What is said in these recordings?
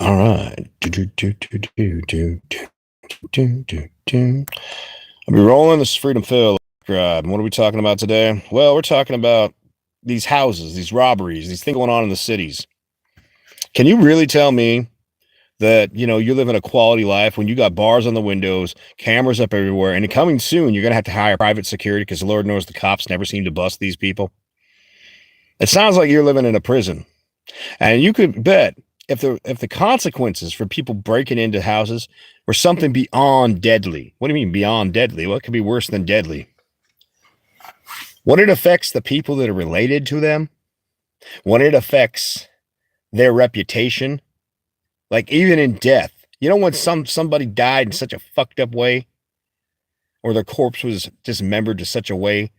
All right. Do. I'll be rolling this Freedom Phil ride. What are we talking about today? Well, we're talking about these houses, these robberies, these things going on in the cities. Can you really tell me that, you're living a quality life when you got bars on the windows, cameras up everywhere, and coming soon, you're going to have to hire private security because Lord knows the cops never seem to bust these people? It sounds like you're living in a prison. And you could bet if the consequences for people breaking into houses were something beyond deadly. What do you mean beyond deadly? What could be worse than deadly? When it affects the people that are related to them, when it affects their reputation, like even in death. When somebody died in such a fucked up way, or their corpse was dismembered to such a way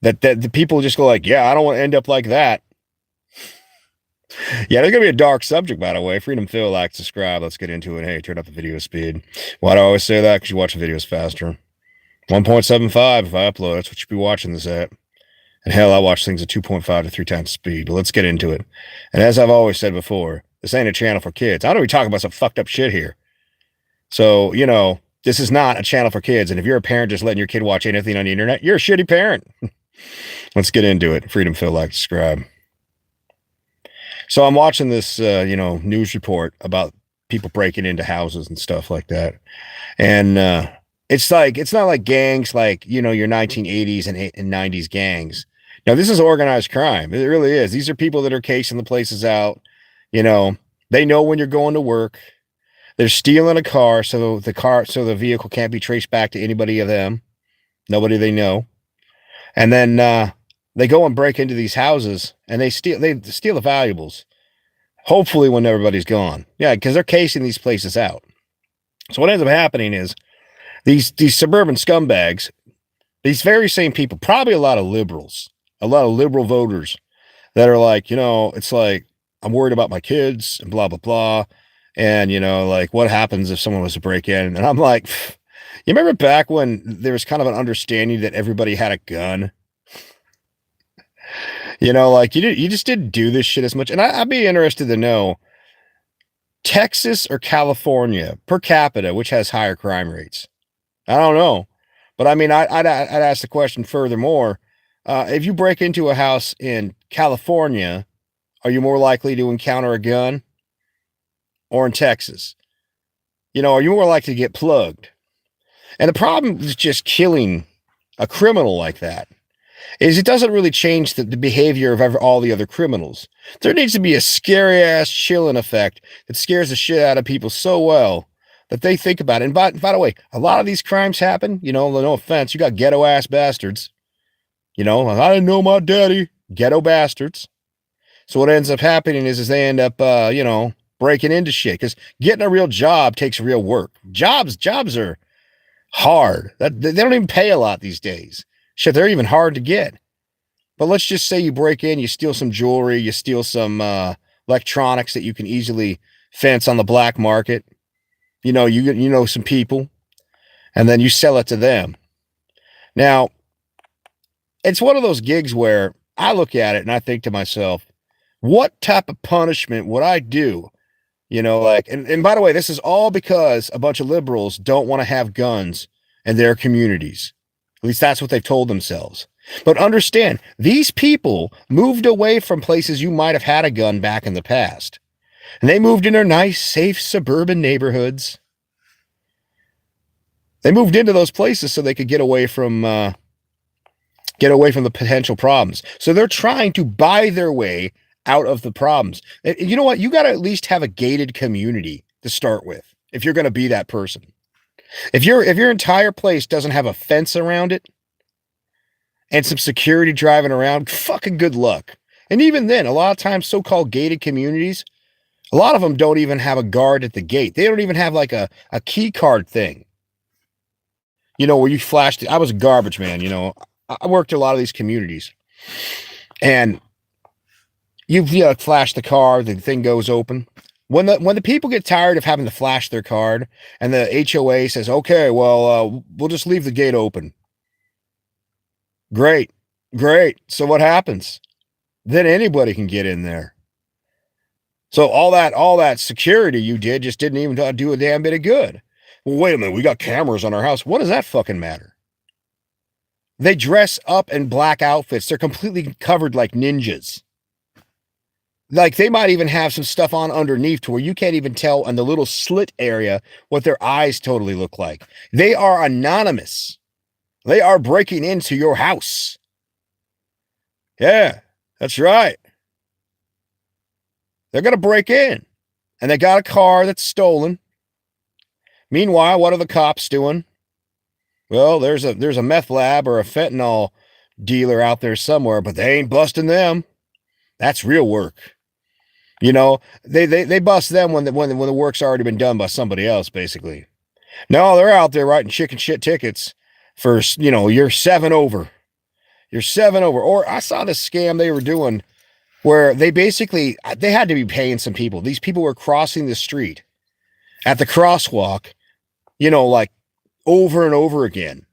that the people just go like, yeah, I don't want to end up like that. Yeah, there's gonna be a dark subject, by the way. Freedom Phil, like, subscribe. Let's get into it. Hey, turn up the video speed. Why do I always say that? Because you watch the videos faster. 1.75 if I upload. That's what you'd be watching this at. And hell, I watch things at 2.5 to 3 times speed. But let's get into it. And as I've always said before, this ain't a channel for kids. I don't be talking about some fucked up shit here. So, this is not a channel for kids. And if you're a parent just letting your kid watch anything on the internet, you're a shitty parent. Let's get into it. Freedom Phil, like, subscribe. So I'm watching this, news report about people breaking into houses and stuff like that. And it's not like gangs like, your 1980s and 90s gangs. Now, this is organized crime. It really is. These are people that are casing the places out. They know when you're going to work. They're stealing a car so the vehicle can't be traced back to anybody of them, nobody they know. And then they go and break into these houses and they steal the valuables. Hopefully when everybody's gone. Yeah, because they're casing these places out. So what ends up happening is these suburban scumbags, these very same people, probably a lot of liberal voters that are like, it's like, I'm worried about my kids and blah, blah, blah. And, like, what happens if someone was to break in? And I'm like, you remember back when there was kind of an understanding that everybody had a gun? Like you just didn't do this shit as much. And I'd be interested to know, Texas or California per capita, which has higher crime rates? I don't know. But I mean, I'd ask the question furthermore. If you break into a house in California, are you more likely to encounter a gun? Or in Texas? Are you more likely to get plugged? And the problem is just killing a criminal like that is it doesn't really change the behavior of all the other criminals. There needs to be a scary ass chilling effect that scares the shit out of people so well that they think about it. And by the way, a lot of these crimes happen, no offense, you got ghetto ass bastards. I didn't know my daddy, ghetto bastards. So what ends up happening is they end up, breaking into shit because getting a real job takes real work. Jobs are hard. They don't even pay a lot these days. Shit, they're even hard to get. But let's just say you break in, you steal some jewelry, you steal some electronics that you can easily fence on the black market. You know some people, and then you sell it to them. Now, it's one of those gigs where I look at it and I think to myself, what type of punishment would I do? And by the way, this is all because a bunch of liberals don't want to have guns in their communities. At least that's what they've told themselves. But understand, these people moved away from places you might have had a gun back in the past. And they moved in their nice, safe suburban neighborhoods. They moved into those places so they could get away from the potential problems. So they're trying to buy their way out of the problems. And you know what? You got to at least have a gated community to start with if you're going to be that person. If your entire place doesn't have a fence around it and some security driving around, fucking good luck. And even then, a lot of times so-called gated communities, a lot of them don't even have a guard at the gate. They don't even have like a key card thing. Where you flashed it. I was a garbage man, I worked at a lot of these communities. And you flash the card, the thing goes open. When the people get tired of having to flash their card and the HOA says, okay, well, we'll just leave the gate open. Great. So what happens? Then anybody can get in there. So all that security you did just didn't even do a damn bit of good. Well, wait a minute, we got cameras on our house. What does that fucking matter? They dress up in black outfits. They're completely covered like ninjas. Like they might even have some stuff on underneath to where you can't even tell in the little slit area what their eyes totally look like. They are anonymous. They are breaking into your house. Yeah, that's right. They're going to break in. And they got a car that's stolen. Meanwhile, what are the cops doing? Well, there's a meth lab or a fentanyl dealer out there somewhere, but they ain't busting them. That's real work. You know, they bust them when the work's already been done by somebody else, basically. No, they're out there writing chicken shit tickets for, you're 7 over. You're 7 over. Or I saw this scam they were doing where they had to be paying some people. These people were crossing the street at the crosswalk, like over and over again.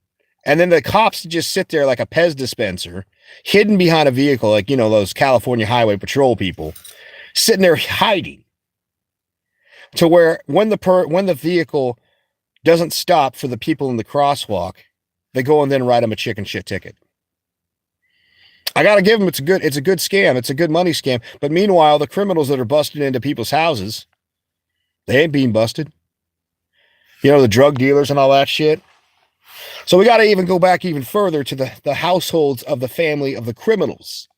And then the cops just sit there like a Pez dispenser, hidden behind a vehicle, like, those California Highway Patrol people, sitting there hiding. To where when the vehicle doesn't stop for the people in the crosswalk, they go and then write them a chicken shit ticket. I got to give them, it's a good scam. It's a good money scam. But meanwhile, the criminals that are busting into people's houses, they ain't being busted. The drug dealers and all that shit. So we got to even go back even further to the households of the family of the criminals.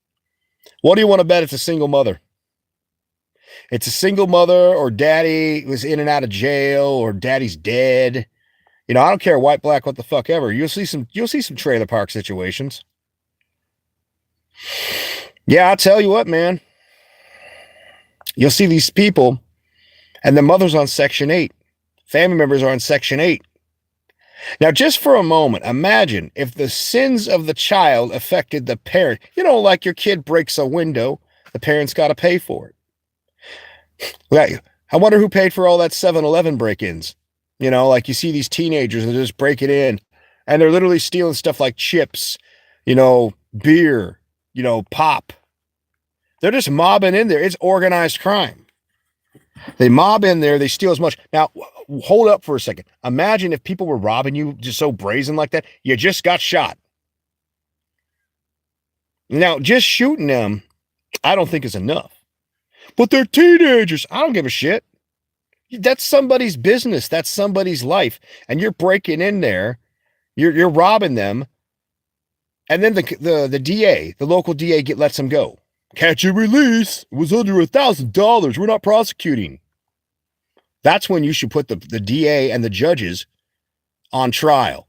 What do you want to bet? It's a single mother. It's a single mother, or daddy was in and out of jail, or daddy's dead. I don't care, white, black, what the fuck ever. You'll see some trailer park situations. Yeah, I'll tell you what, man. You'll see these people, and the mother's on Section 8. Family members are on Section 8. Now, just for a moment, imagine if the sins of the child affected the parent. Like your kid breaks a window, the parents got to pay for it. I wonder who paid for all that 7-Eleven break-ins. Like you see these teenagers that just break it in, and they're literally stealing stuff like chips, beer, pop. They're just mobbing in there. It's organized crime. They mob in there. They steal as much. Now, hold up for a second. Imagine if people were robbing you just so brazen like that. You just got shot. Now, just shooting them, I don't think is enough. But they're teenagers. I don't give a shit. That's somebody's business. That's somebody's life. And you're breaking in there. You're robbing them. And then the DA, the local DA, lets them go. Catch and release. It was under $1,000. We're not prosecuting. That's when you should put the DA and the judges on trial.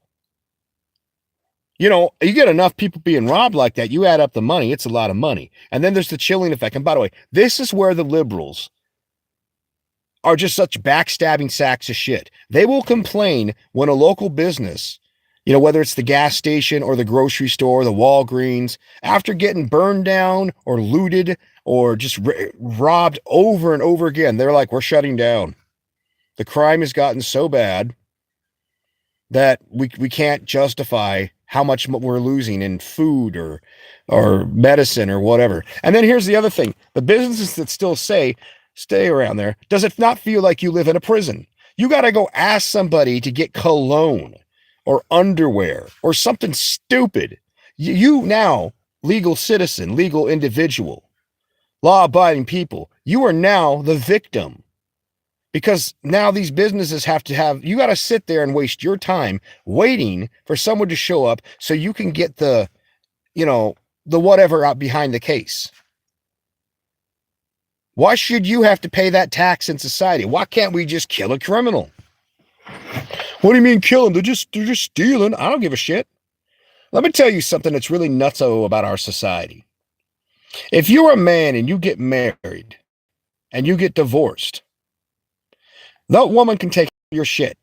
You get enough people being robbed like that, you add up the money, it's a lot of money. And then there's the chilling effect. And by the way, this is where the liberals are just such backstabbing sacks of shit. They will complain when a local business, whether it's the gas station or the grocery store, the Walgreens, after getting burned down or looted or just robbed over and over again, they're like, we're shutting down. The crime has gotten so bad that we can't justify how much we're losing in food or medicine or whatever. And then here's the other thing. The businesses that still say, stay around there, does it not feel like you live in a prison? You got to go ask somebody to get cologne or underwear or something stupid. You now, legal citizen, legal individual, law-abiding people, you are now the victim. Because now these businesses you got to sit there and waste your time waiting for someone to show up so you can get the whatever out behind the case. Why should you have to pay that tax in society? Why can't we just kill a criminal? What do you mean kill them? They're just stealing. I don't give a shit. Let me tell you something that's really nutso about our society. If you're a man and you get married and you get divorced, that woman can take your shit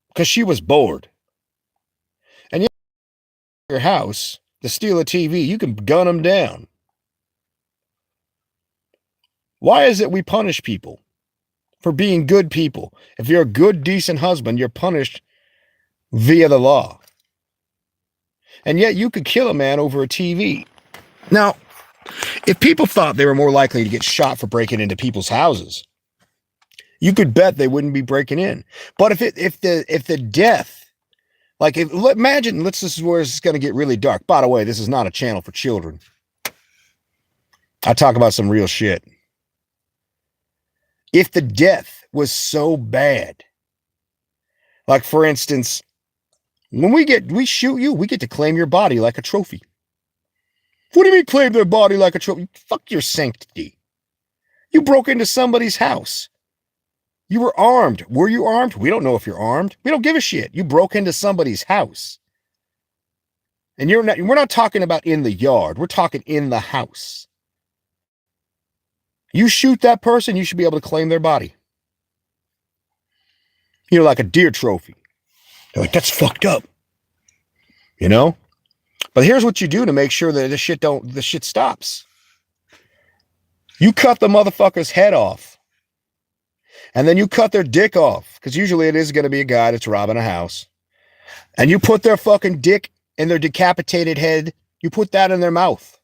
because she was bored. And you your house to steal a TV, you can gun them down. Why is it we punish people for being good people? If you're a good, decent husband, you're punished via the law. And yet you could kill a man over a TV. Now, If people thought they were more likely to get shot for breaking into people's houses, you could bet they wouldn't be breaking in. But if the death, like imagine, this is where it's going to get really dark. By the way, this is not a channel for children. I talk about some real shit. If the death was so bad, like for instance, when we shoot you, we get to claim your body like a trophy. What do you mean claim their body like a trophy? Fuck your sanctity. You broke into somebody's house. You were armed. Were you armed? We don't know if you're armed. We don't give a shit. You broke into somebody's house. And we're not talking about in the yard. We're talking in the house. You shoot that person, you should be able to claim their body. You know, like a deer trophy. They're like, that's fucked up. You know? But here's what you do to make sure that the shit stops. You cut the motherfucker's head off. And then you cut their dick off. Because usually it is going to be a guy that's robbing a house. And you put their fucking dick in their decapitated head. You put that in their mouth.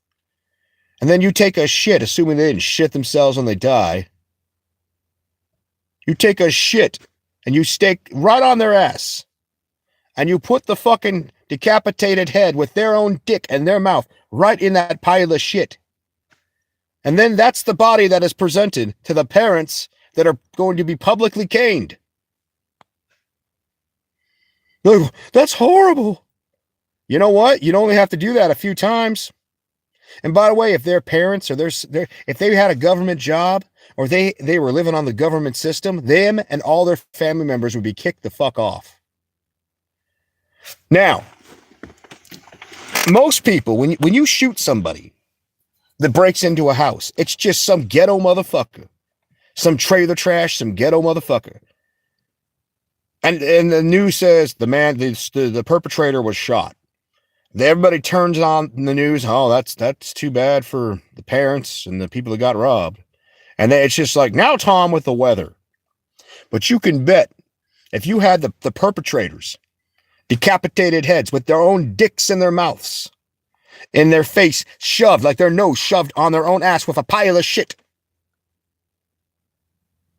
And then you take a shit, assuming they didn't shit themselves when they die. You take a shit and you stake right on their ass. And you put the fucking decapitated head with their own dick and their mouth right in that pile of shit. And then that's the body that is presented to the parents that are going to be publicly caned. Look, that's horrible. You know what? You'd only have to do that a few times. And by the way, if their parents or if they had a government job or they were living on the government system, them and all their family members would be kicked the fuck off. Now, most people, when you shoot somebody that breaks into a house, it's just some ghetto motherfucker, some trailer trash, some ghetto motherfucker. And the news says the perpetrator was shot. Everybody turns on the news. Oh, that's too bad for the parents and the people that got robbed. And then it's just like, now Tom with the weather. But you can bet if you had the perpetrators, decapitated heads with their own dicks in their mouths, in their face shoved, like their nose shoved on their own ass with a pile of shit.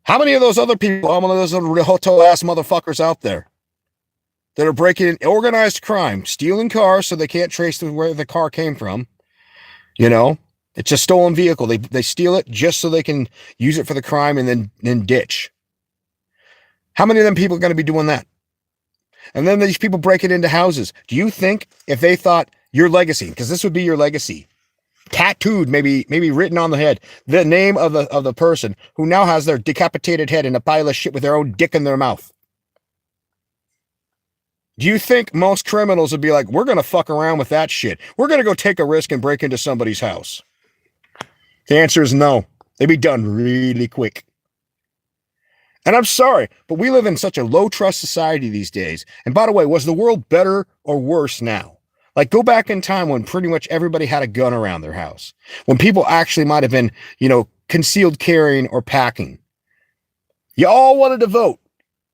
How many of those other people, how many of those other hotel ass motherfuckers out there that are breaking in organized crime, stealing cars so they can't trace where the car came from? You know, it's a stolen vehicle. They steal it just so they can use it for the crime and then ditch. How many of them people are going to be doing that? And then these people break it into houses. Do you think if they thought your legacy, because this would be your legacy, tattooed, maybe written on the head, the name of the person who now has their decapitated head in a pile of shit with their own dick in their mouth? Do you think most criminals would be like, we're going to fuck around with that shit? We're going to go take a risk and break into somebody's house? The answer is no. They'd be done really quick. And I'm sorry, but we live in such a low trust society these days. And by the way, was the world better or worse now? Like, go back in time when pretty much everybody had a gun around their house. When people actually might have been, concealed carrying or packing. You all wanted to vote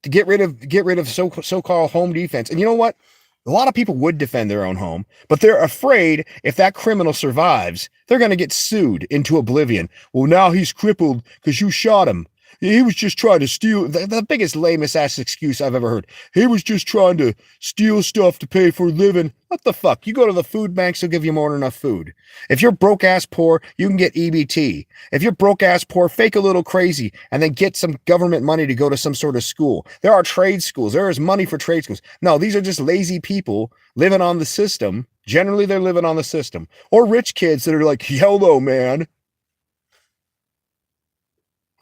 to get rid of so-called home defense. And you know what? A lot of people would defend their own home, but they're afraid if that criminal survives, they're going to get sued into oblivion. Well, now he's crippled because you shot him. He was just trying to steal. The biggest lamest ass excuse I've ever heard. He was just trying to steal stuff to pay for a living. What the fuck? You go to the food banks, they'll give you more than enough food. If you're broke ass poor, you can get EBT. If you're broke ass poor, fake a little crazy and then get some government money to go to some sort of school. There are trade schools. There is money for trade schools. No, these are just lazy people living on the system. Generally, they're living on the system. Or rich kids that are like, YOLO, man.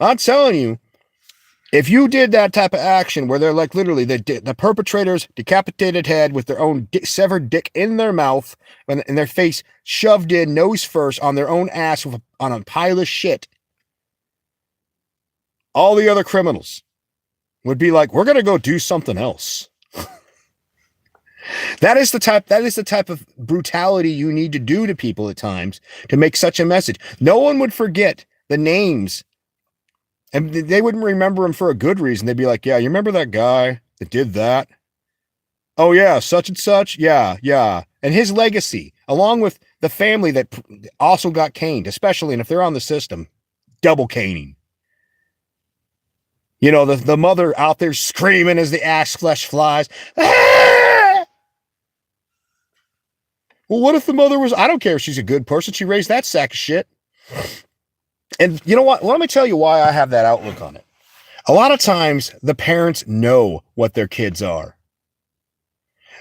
I'm telling you, if you did that type of action where they're like literally the perpetrator's decapitated head with their own severed dick in their mouth and their face shoved in nose first on their own ass on a pile of shit, all the other criminals would be like, we're going to go do something else. That is the type of brutality you need to do to people at times to make such a message. No one would forget the names. And they wouldn't remember him for a good reason. They'd be like, yeah, you remember that guy that did that? Oh, yeah, such and such. Yeah. And his legacy, along with the family that also got caned, especially, and if they're on the system, double caning. You know, the mother out there screaming as the ass flesh flies. Ah! Well, what if the mother was, I don't care if she's a good person. She raised that sack of shit. And you know what? Let me tell you why I have that outlook on it. A lot of times the parents know what their kids are.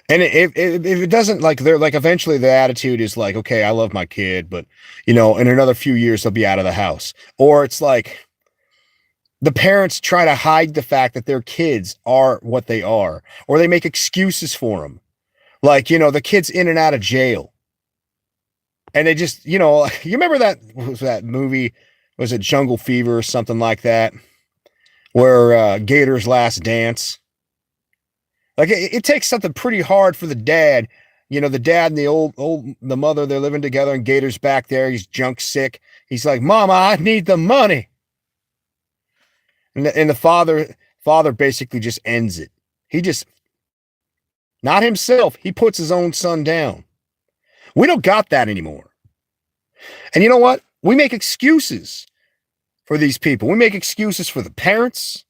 And if it doesn't, like, they're like, eventually the attitude is like, okay, I love my kid, but you know, in another few years they'll be out of the house. Or it's like the parents try to hide the fact that their kids are what they are, or they make excuses for them. Like, you know, the kid's in and out of jail. And they just, you know, you remember that movie, was it Jungle Fever or something like that, where Gator's Last Dance? Like, it takes something pretty hard for the dad. You know, the dad and the mother, they're living together, and Gator's back there. He's junk sick. He's like, Mama, I need the money. And the father basically just ends it. He just, not himself, he puts his own son down. We don't got that anymore. And you know what? We make excuses for these people. We make excuses for the parents.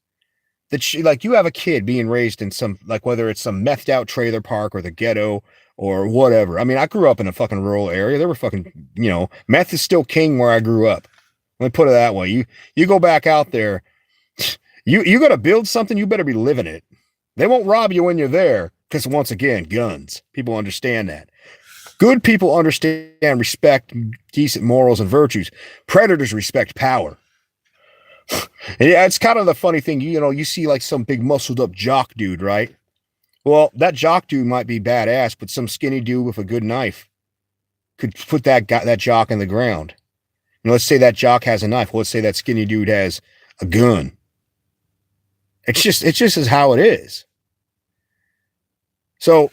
Like, you have a kid being raised in some, like, whether it's some methed out trailer park or the ghetto or whatever. I mean, I grew up in a fucking rural area. There were fucking, you know, meth is still king where I grew up. Let me put it that way. You go back out there, you got to build something, you better be living it. They won't rob you when you're there because, once again, guns. People understand that. Good people understand, respect decent morals and virtues. Predators respect power. And yeah, it's kind of the funny thing, you know, you see like some big muscled up jock dude, right? Well, that jock dude might be badass, but some skinny dude with a good knife could put that jock in the ground. You know, let's say that jock has a knife. Well, let's say that skinny dude has a gun. It's just is how it is. So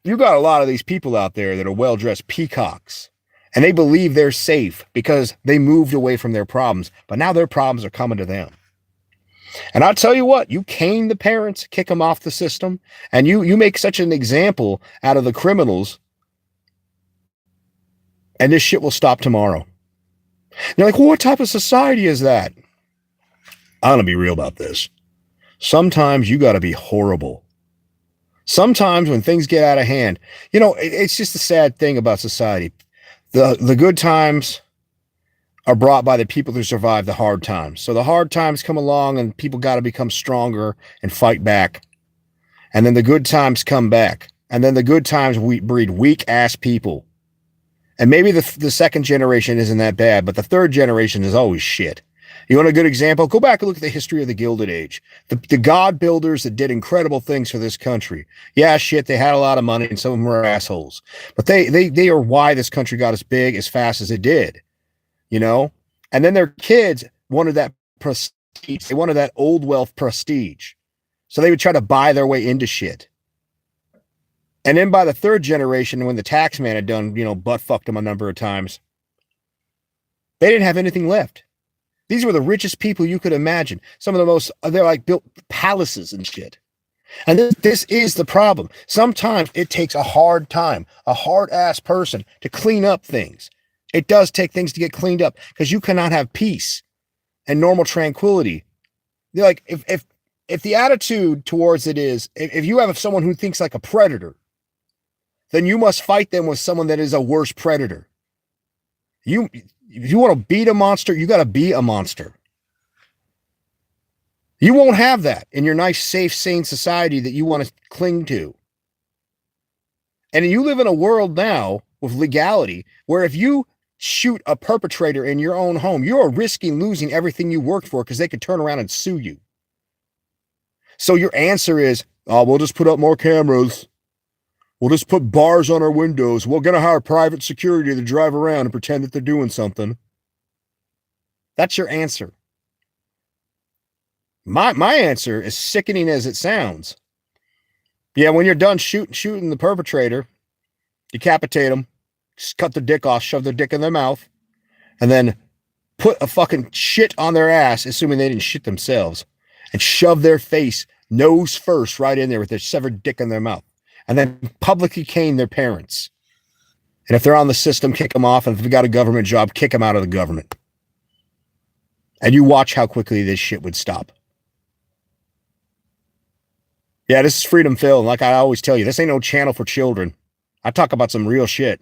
you got a lot of these people out there that are well-dressed peacocks. And they believe they're safe because they moved away from their problems. But now their problems are coming to them. And I'll tell you what, you cane the parents, kick them off the system, and you make such an example out of the criminals, and this shit will stop tomorrow. And you're like, well, what type of society is that? I'm going to be real about this. Sometimes you got to be horrible. Sometimes when things get out of hand, you know, it's just a sad thing about society. The good times are brought by the people who survive the hard times. So the hard times come along and people got to become stronger and fight back. And then the good times come back. And then the good times breed weak ass people. And maybe the second generation isn't that bad, but the third generation is always shit. You want a good example? Go back and look at the history of the Gilded Age. The God builders that did incredible things for this country. Yeah, shit, they had a lot of money and some of them were assholes. But they are why this country got as big as fast as it did. You know? And then their kids wanted that prestige. They wanted that old wealth prestige. So they would try to buy their way into shit. And then by the third generation, when the tax man had done, you know, butt fucked them a number of times, they didn't have anything left. These were the richest people you could imagine. Some of the most, they're like built palaces and shit. And this is the problem. Sometimes it takes a hard time, a hard ass person to clean up things. It does take things to get cleaned up because you cannot have peace and normal tranquility. They're like, if the attitude towards it is, if you have someone who thinks like a predator, then you must fight them with someone that is a worse predator. If you want to beat a monster, you got to be a monster. You won't have that in your nice, safe, sane society that you want to cling to. And you live in a world now with legality where if you shoot a perpetrator in your own home, you're risking losing everything you worked for because they could turn around and sue you. So your answer is, oh, we'll just put up more cameras. We'll just put bars on our windows. We're going to hire private security to drive around and pretend that they're doing something. That's your answer. My answer, as sickening as it sounds, yeah, when you're done shooting the perpetrator, decapitate them, just cut their dick off, shove their dick in their mouth, and then put a fucking shit on their ass, assuming they didn't shit themselves, and shove their face nose first right in there with their severed dick in their mouth. And then publicly cane their parents. And if they're on the system, kick them off. And if they got a government job, kick them out of the government. And you watch how quickly this shit would stop. Yeah, this is Freedom Phil. Like I always tell you, this ain't no channel for children. I talk about some real shit.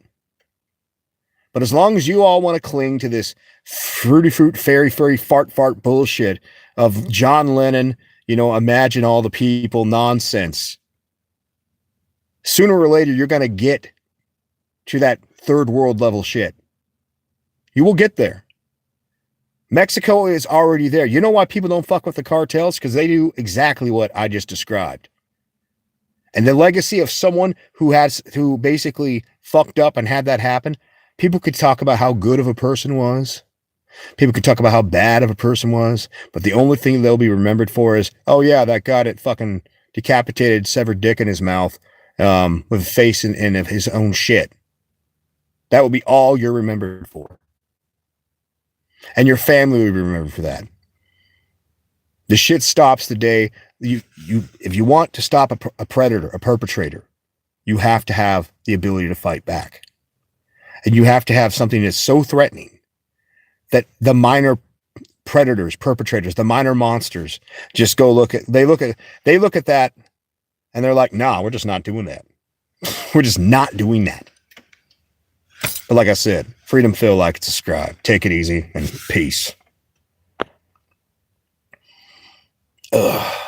But as long as you all want to cling to this fruity fruit, fairy fart bullshit of John Lennon, imagine all the people nonsense, sooner or later, you're going to get to that third world level shit. You will get there. Mexico is already there. You know why people don't fuck with the cartels? Because they do exactly what I just described. And the legacy of someone who basically fucked up and had that happen, people could talk about how good of a person was. People could talk about how bad of a person was. But the only thing they'll be remembered for is, oh yeah, that guy that fucking decapitated, severed dick in his mouth with a face in of his own shit. That would be all you're remembered for. And your family will be remembered for that. The shit stops the day if you want to stop a predator, a perpetrator, you have to have the ability to fight back. And you have to have something that's so threatening that the minor predators, perpetrators, the minor monsters just they look at that and they're like, nah, we're just not doing that. We're just not doing that. But like I said, Freedom Phil, like, subscribe. Take it easy and peace. Ugh.